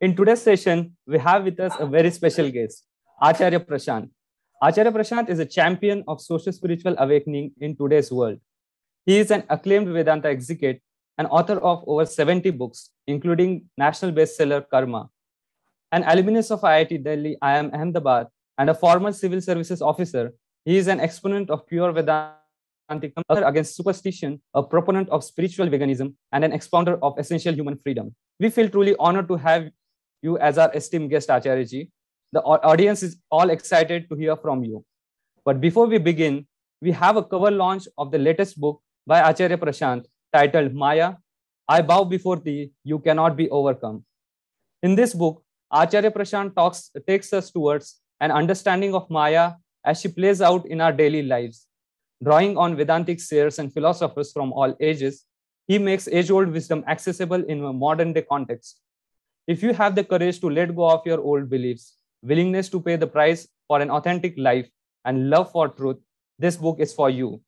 In today's session, we have with us a very special guest, Acharya Prashant. Acharya Prashant is a champion of socio-spiritual awakening in today's world. He is an acclaimed Vedanta exegete and author of over 70 books, including national bestseller Karma. An alumnus of IIT Delhi, IIM Ahmedabad, and a former civil services officer, he is an exponent of pure Vedantic against superstition, a proponent of spiritual veganism, and an expounder of essential human freedom. We feel truly honored to have you as our esteemed guest, Acharya ji. The audience is all excited to hear from you. But before we begin, we have a cover launch of the latest book by Acharya Prashant titled Maya, I Bow Before Thee, You Cannot Be Overcome. In this book, Acharya Prashant takes us towards an understanding of Maya as she plays out in our daily lives. Drawing on Vedantic seers and philosophers from all ages, he makes age-old wisdom accessible in a modern-day context. If you have the courage to let go of your old beliefs, willingness to pay the price for an authentic life, and love for truth, this book is for you.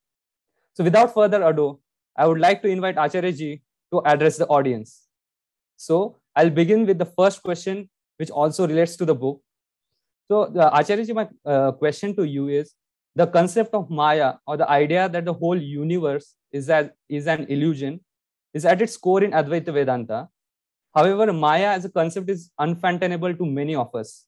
So without further ado, I would like to invite Acharya ji to address the audience. So I'll begin with the first question, which also relates to the book. So Acharya ji, my question to you is, the concept of Maya, or the idea that the whole universe is an illusion, is at its core in Advaita Vedanta. However, Maya as a concept is unfathomable to many of us.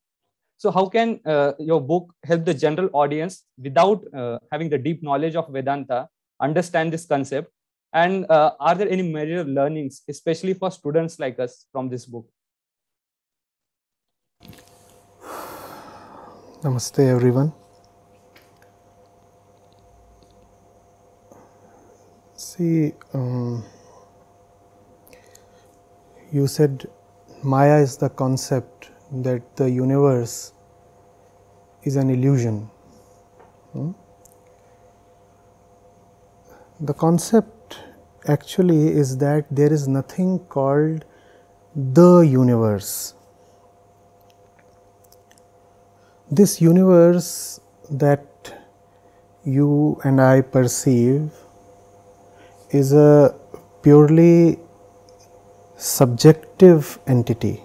So how can your book help the general audience without having the deep knowledge of Vedanta understand this concept? And are there any major learnings, especially for students like us, from this book? Namaste everyone. See, you said Maya is the concept that the universe is an illusion. The concept actually is that there is nothing called the universe. This universe that you and I perceive is a purely subjective entity.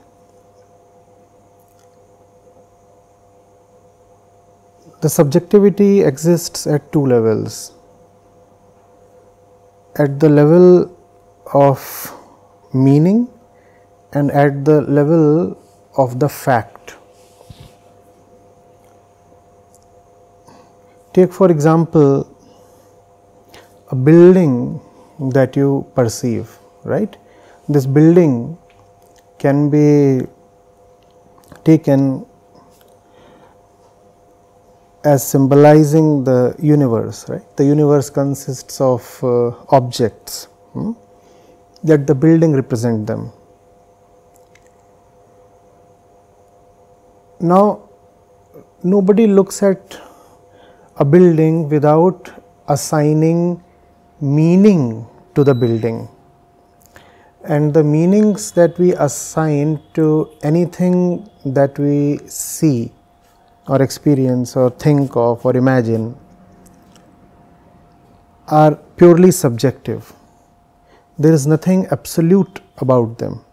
The subjectivity exists at two levels. At the level of meaning and at the level of the fact. Take for example a building that you perceive, right? This building can be taken as symbolizing the universe, right? The universe consists of objects that the building represent them. Now, nobody looks at a building without assigning meaning to the building, and the meanings that we assign to anything that we see or experience or think of or imagine are purely subjective. There is nothing absolute about them,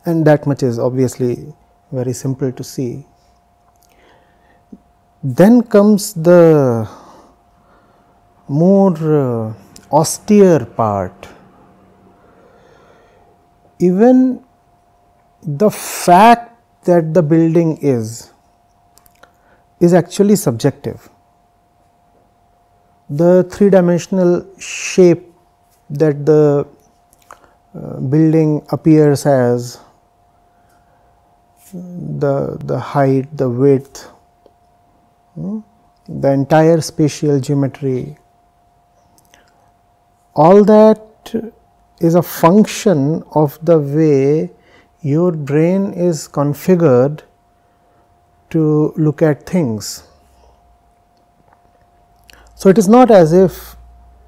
and that much is obviously very simple to see. Then comes the more austere part. Even the fact that the building is actually subjective. The three-dimensional shape that the building appears as, the height, the width, the entire spatial geometry, all that is a function of the way your brain is configured to look at things. So, it is not as if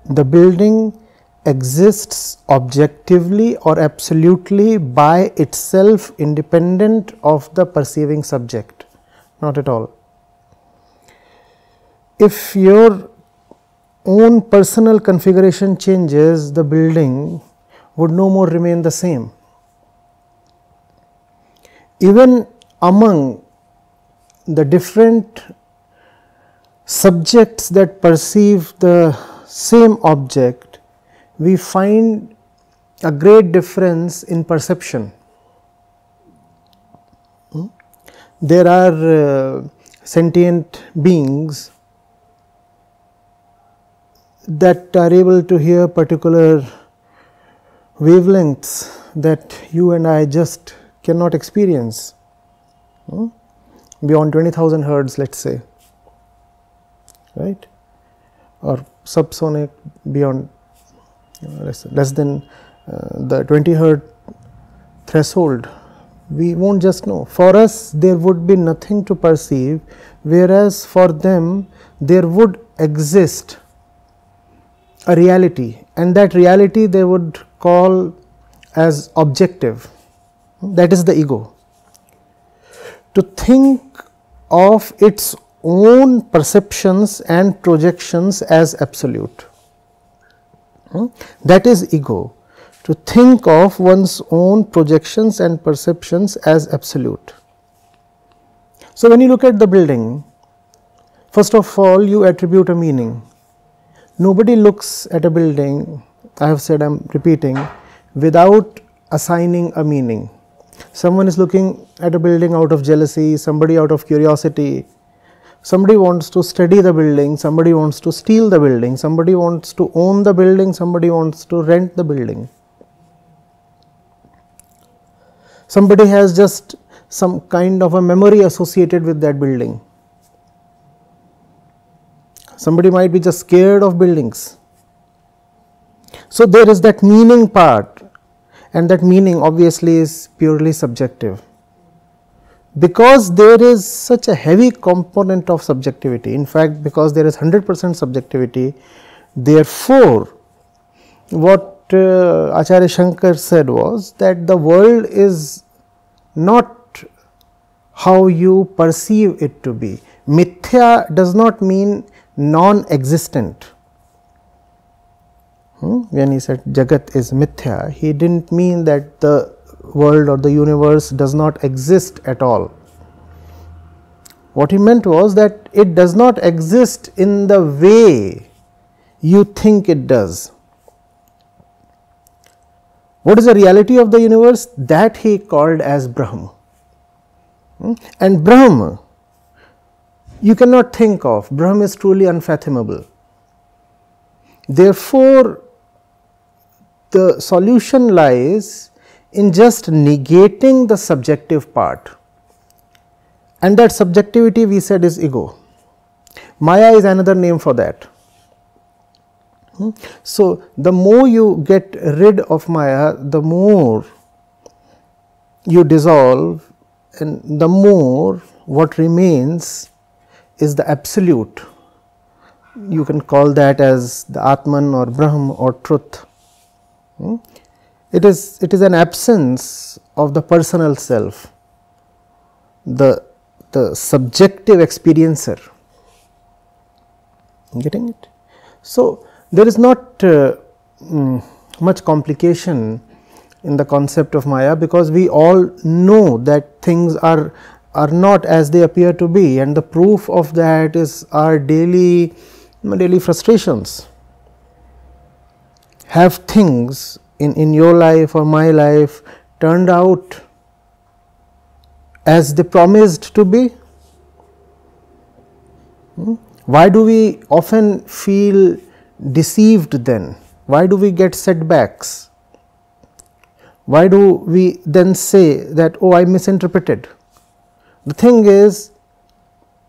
the building exists objectively or absolutely by itself, independent of the perceiving subject, not at all. If your own personal configuration changes, the building would no more remain the same. even among the different subjects that perceive the same object, we find a great difference in perception. There are sentient beings that are able to hear particular wavelengths that you and I just cannot experience, beyond 20,000 hertz, let us say, right, or subsonic beyond less than the 20 hertz threshold. We won't just know. For us there would be nothing to perceive, whereas for them there would exist a reality, and that reality they would call as objective. That is the ego. To think of its own perceptions and projections as absolute, that is ego. To think of one's own projections and perceptions as absolute. So, when you look at the building, first of all you attribute a meaning. Nobody looks at a building, I have said, I am repeating, without assigning a meaning. Someone is looking at a building out of jealousy, somebody out of curiosity, somebody wants to study the building, somebody wants to steal the building, somebody wants to own the building, somebody wants to rent the building. Somebody has just some kind of a memory associated with that building. Somebody might be just scared of buildings. So, there is that meaning part, and that meaning obviously is purely subjective. Because there is such a heavy component of subjectivity, in fact, because there is 100% subjectivity, therefore, what Acharya Shankar said was that the world is not how you perceive it to be. Mithya does not mean non-existent. When he said Jagat is Mithya, he did not mean that the world or the universe does not exist at all. What he meant was that it does not exist in the way you think it does. What is the reality of the universe? That he called as Brahma. And Brahma you cannot think of, Brahma is truly unfathomable. Therefore, the solution lies in just negating the subjective part, and that subjectivity we said is ego. Maya is another name for that. So, the more you get rid of Maya, the more you dissolve, and the more what remains is the absolute. You can call that as the Atman or Brahm or truth. It is an absence of the personal self, the subjective experiencer. Getting it? So, there is not much complication in the concept of Maya, because we all know that things are not as they appear to be, and the proof of that is our daily frustrations. Have things in your life or my life turned out as they promised to be? Why do we often feel deceived then? Why do we get setbacks? Why do we then say that, oh, I misinterpreted? The thing is,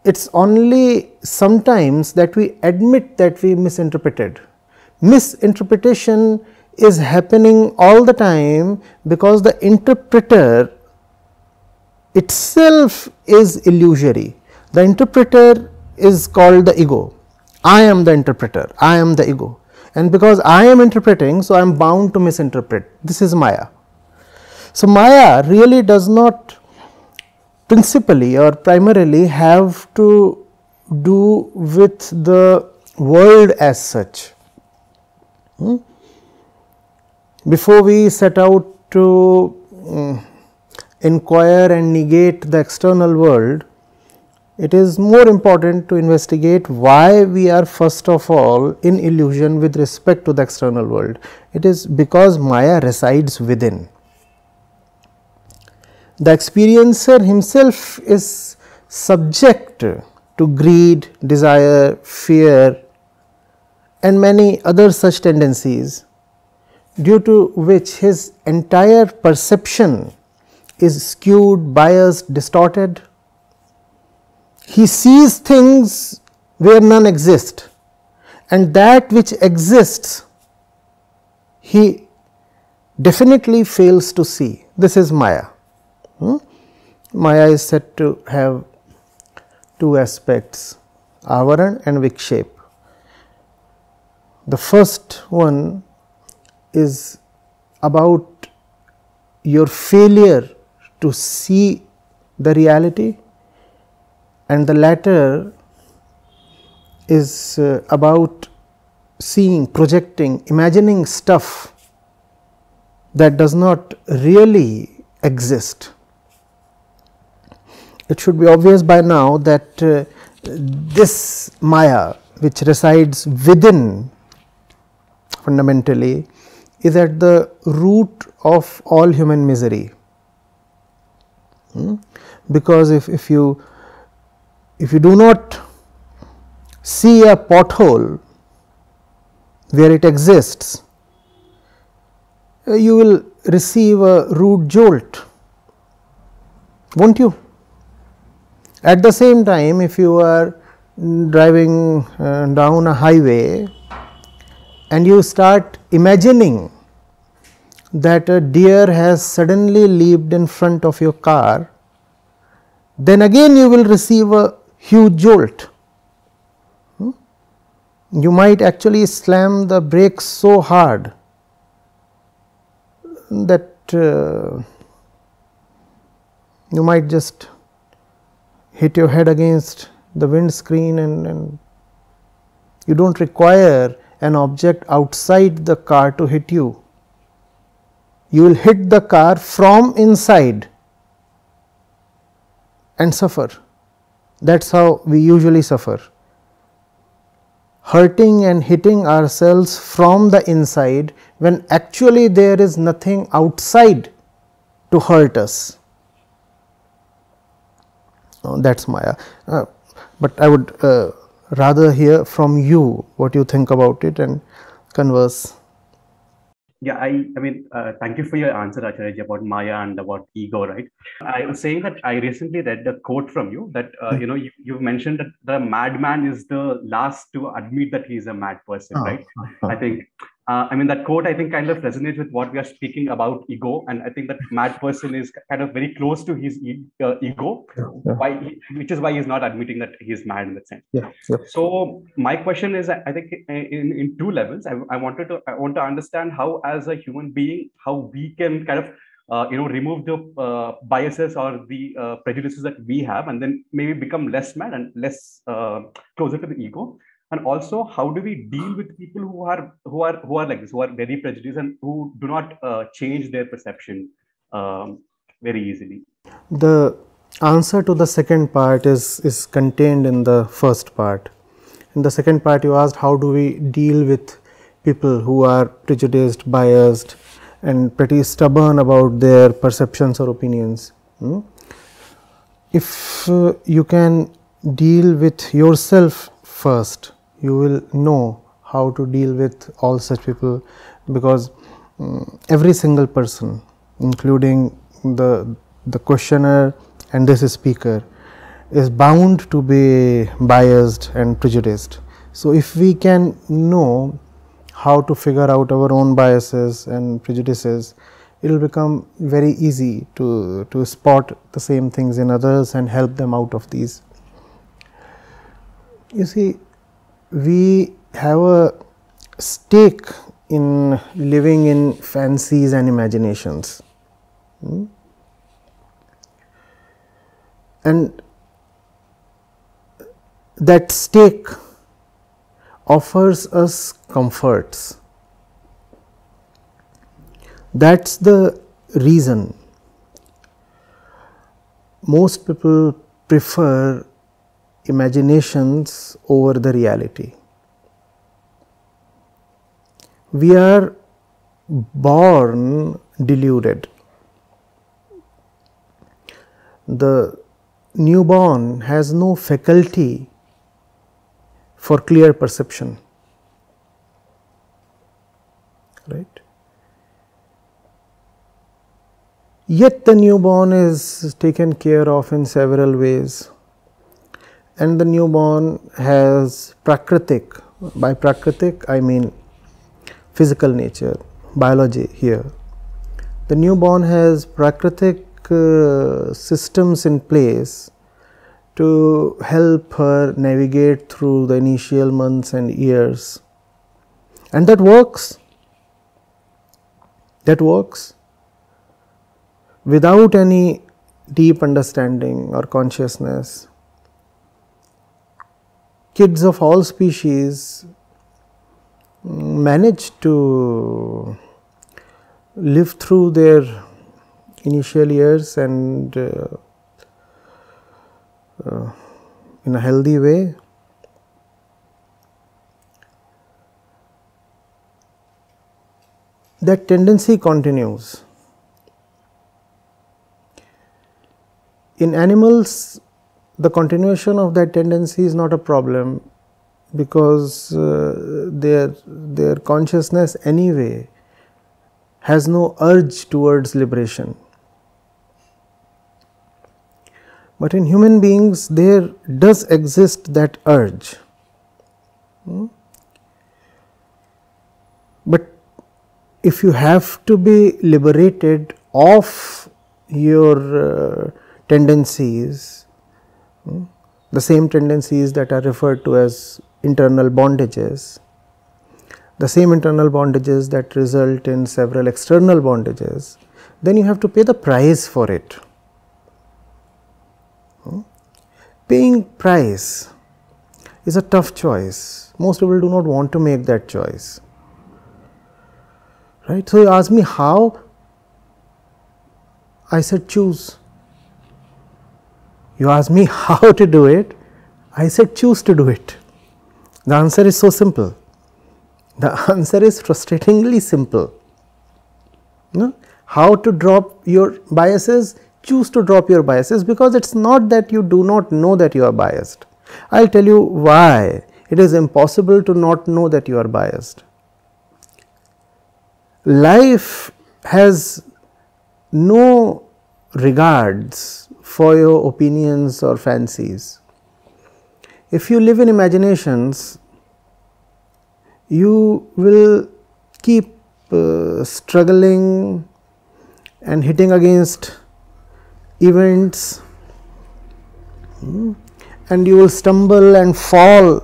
it is only sometimes that we admit that we misinterpreted. Misinterpretation is happening all the time because the interpreter itself is illusory. The interpreter is called the ego. I am the interpreter, I am the ego, and because I am interpreting, so I am bound to misinterpret. This is Maya. So, Maya really does not principally or primarily have to do with the world as such. Before we set out to inquire and negate the external world, it is more important to investigate why we are first of all in illusion with respect to the external world. It is because Maya resides within. The experiencer himself is subject to greed, desire, fear and many other such tendencies, due to which his entire perception is skewed, biased, distorted. He sees things where none exist, and that which exists he definitely fails to see. This is Maya. Maya is said to have two aspects, avaran and vikshep. The first one is about your failure to see the reality, and the latter is about seeing, projecting, imagining stuff that does not really exist. It should be obvious by now that this Maya, which resides within fundamentally, is at the root of all human misery. Because if you do not see a pothole where it exists, you will receive a rude jolt, won't you? At the same time, if you are driving down a highway and you start imagining that a deer has suddenly leaped in front of your car, then again you will receive a huge jolt. You might actually slam the brakes so hard that you might just hit your head against the windscreen, and you do not require an object outside the car to hit you. You will hit the car from inside and suffer. That is how we usually suffer, hurting and hitting ourselves from the inside when actually there is nothing outside to hurt us. That is Maya. But I would rather hear from you what you think about it and converse. Yeah, I mean, thank you for your answer, Acharya, about Maya and about ego, right? I was saying that I recently read a quote from you that, you mentioned that the madman is the last to admit that he is a mad person, right? I think, that quote, I think, kind of resonates with what we are speaking about ego. And I think that mad person is kind of very close to his ego, which is why he's not admitting that he's mad in that sense. So my question is, I think in two levels, I want to understand how, as a human being, how we can kind of remove the biases or the prejudices that we have, and then maybe become less mad and less closer to the ego. And also, how do we deal with people who are like this, who are very prejudiced and who do not change their perception very easily? The answer to the second part is contained in the first part. In the second part, you asked how do we deal with people who are prejudiced, biased and pretty stubborn about their perceptions or opinions. If you can deal with yourself first, you will know how to deal with all such people, because every single person, including the questioner and this speaker, is bound to be biased and prejudiced. So, if we can know how to figure out our own biases and prejudices, it will become very easy to spot the same things in others and help them out of these. You see, we have a stake in living in fancies and imaginations. And that stake offers us comforts. That is the reason most people prefer imaginations over the reality. We are born deluded. The newborn has no faculty for clear perception, right? Yet the newborn is taken care of in several ways, and the newborn has prakritik. By prakritik I mean physical nature, biology here. The newborn has prakritik systems in place to help her navigate through the initial months and years, and that works. That works without any deep understanding or consciousness. Kids of all species manage to live through their initial years and in a healthy way. That tendency continues. In animals, the continuation of that tendency is not a problem, because their consciousness anyway has no urge towards liberation. But in human beings there does exist that urge. But if you have to be liberated of your tendencies, the same tendencies that are referred to as internal bondages, the same internal bondages that result in several external bondages, then you have to pay the price for it. Paying price is a tough choice. Most people do not want to make that choice, right? So you ask me how, I said choose. You ask me how to do it, I said choose to do it. The answer is so simple. The answer is frustratingly simple. How to drop your biases? Choose to drop your biases, because it is not that you do not know that you are biased. I will tell you why it is impossible to not know that you are biased. Life has no regards for your opinions or fancies. If you live in imaginations, you will keep struggling and hitting against events, and you will stumble and fall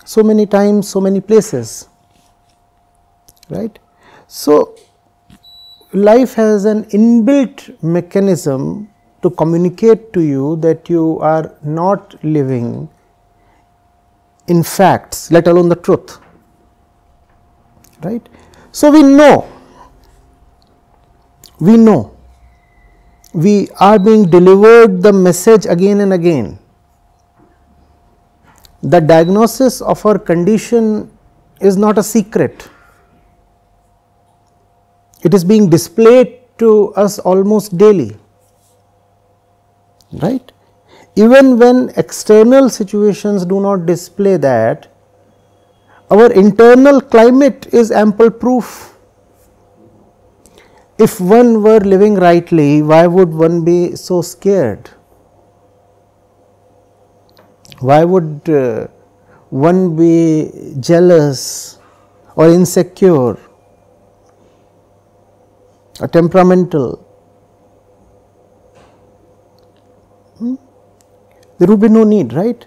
so many times, so many places, right. So, life has an inbuilt mechanism to communicate to you that you are not living in facts, let alone the truth, right. So, we know we are being delivered the message again and again. The diagnosis of our condition is not a secret. It is being displayed to us almost daily, right. Even when external situations do not display that, our internal climate is ample proof. If one were living rightly, why would one be so scared? Why would one be jealous or insecure or temperamental? There would be no need, right?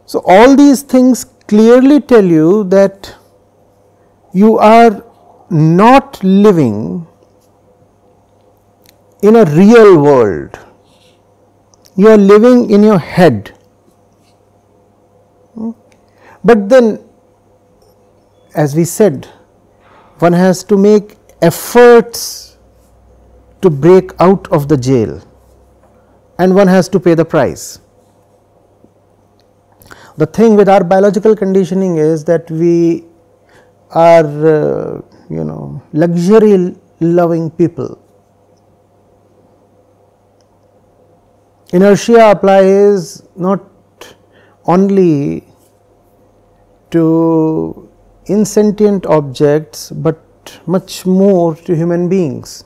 So, all these things clearly tell you that you are not living in a real world, you are living in your head. But then, as we said, one has to make efforts to break out of the jail, and one has to pay the price. The thing with our biological conditioning is that we are luxury loving people. Inertia applies not only to insentient objects, but much more to human beings.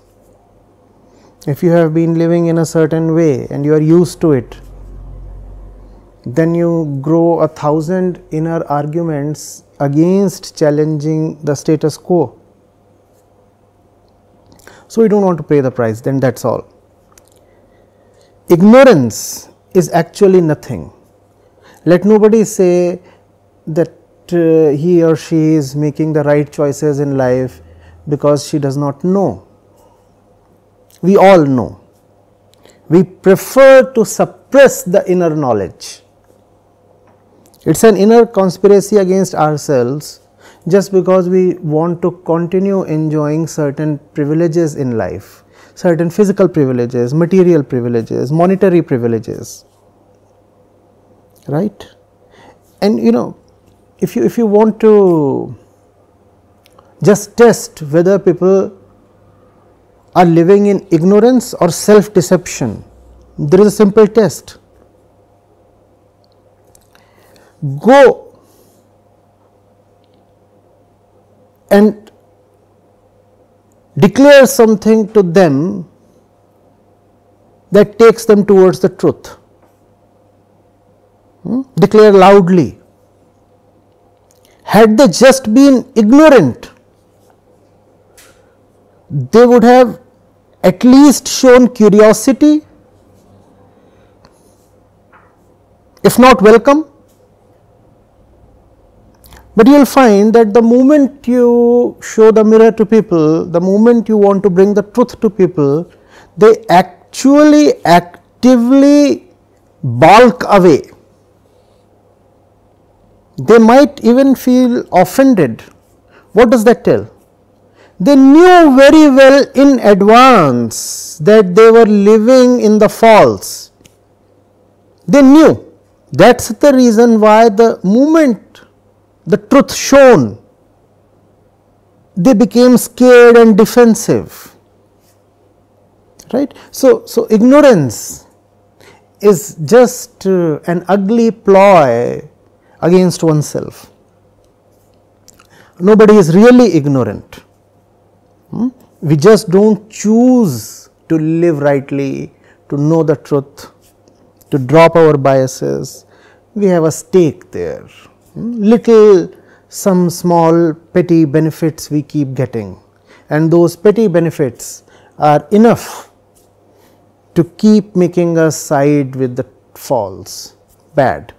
If you have been living in a certain way and you are used to it, then you grow 1,000 inner arguments against challenging the status quo. So, we do not want to pay the price, then that is all. Ignorance is actually nothing. Let nobody say that he or she is making the right choices in life because she does not know. We all know. We prefer to suppress the inner knowledge. It is an inner conspiracy against ourselves just because we want to continue enjoying certain privileges in life, certain physical privileges, material privileges, monetary privileges, right. And if you want to just test whether people are living in ignorance or self deception, there is a simple test. Go and declare something to them that takes them towards the truth. Declare loudly. Had they just been ignorant, they would have at least shown curiosity, if not welcome. But you will find that the moment you show the mirror to people, the moment you want to bring the truth to people, they actually actively balk away. They might even feel offended. What does that tell? They knew very well in advance that they were living in the false. They knew. That is the reason why the moment the truth shone, they became scared and defensive, right. So, ignorance is just an ugly ploy against oneself. Nobody is really ignorant. We just do not choose to live rightly, to know the truth, to drop our biases. We have a stake there. Some small petty benefits we keep getting, and those petty benefits are enough to keep making us side with the false, bad.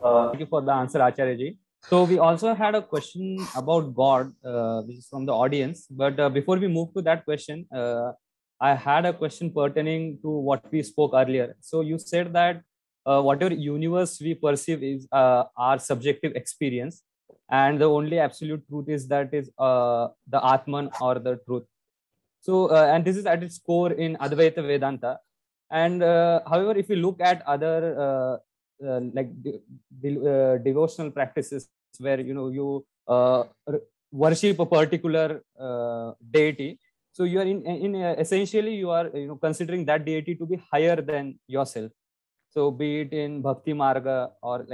Thank you for the answer, Acharya ji. So, we also had a question about God, which is from the audience. But before we move to that question, I had a question pertaining to what we spoke earlier. So, you said that whatever universe we perceive is our subjective experience, and the only absolute truth is that is the Atman or the truth. So, and this is at its core in Advaita Vedanta. And however, if you look at other devotional practices where you worship a particular deity, so you are in essentially you are considering that deity to be higher than yourself. So be it in Bhakti Marga or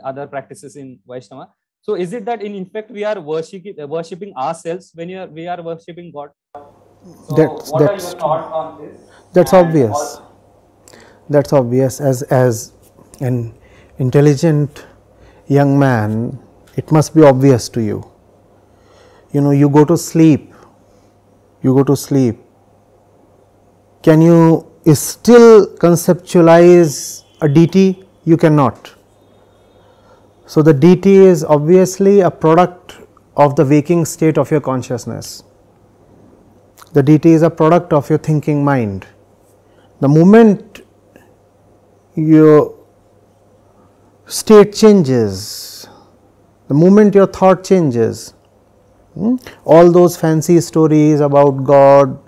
other practices in Vaishnava. So is it that in fact we are worshipping ourselves when we are worshipping God? So what are your thoughts on this? That's obvious. That's obvious. As an intelligent young man, it must be obvious to you. You go to sleep. Can you still conceptualize a deity? You cannot. So, the deity is obviously a product of the waking state of your consciousness. The deity is a product of your thinking mind. The moment your state changes, the moment your thought changes, All those fancy stories about God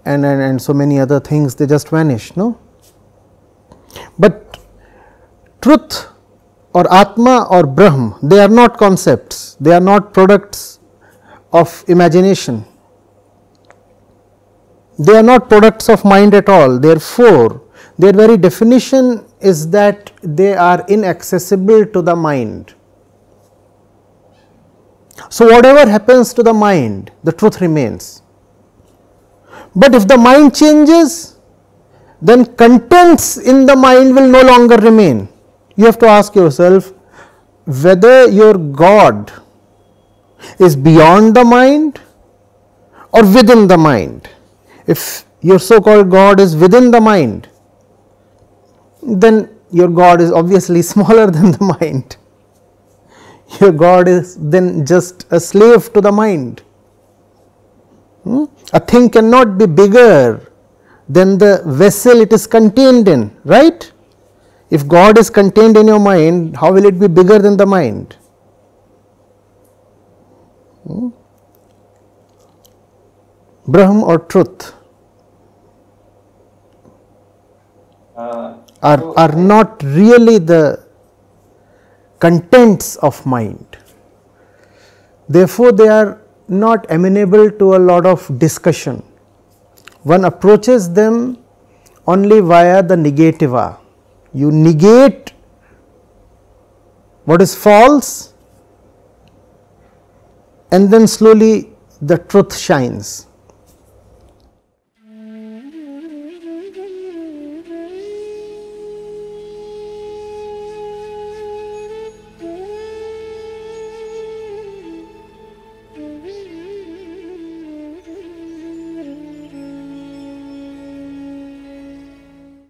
and so many other things, they just vanish, no? But truth or Atma or Brahm, they are not concepts, they are not products of imagination, they are not products of mind at all. Therefore, their very definition is that they are inaccessible to the mind. So, whatever happens to the mind, the truth remains. But if the mind changes, then contents in the mind will no longer remain. You have to ask yourself whether your God is beyond the mind or within the mind. If your so-called God is within the mind, then your God is obviously smaller than the mind. Your God is then just a slave to the mind. A thing cannot be bigger than the vessel it is contained in, right? If God is contained in your mind, how will it be bigger than the mind? Brahm or truth are not really the contents of mind. Therefore, they are not amenable to a lot of discussion. One approaches them only via the negativa. You negate what is false, and then slowly the truth shines.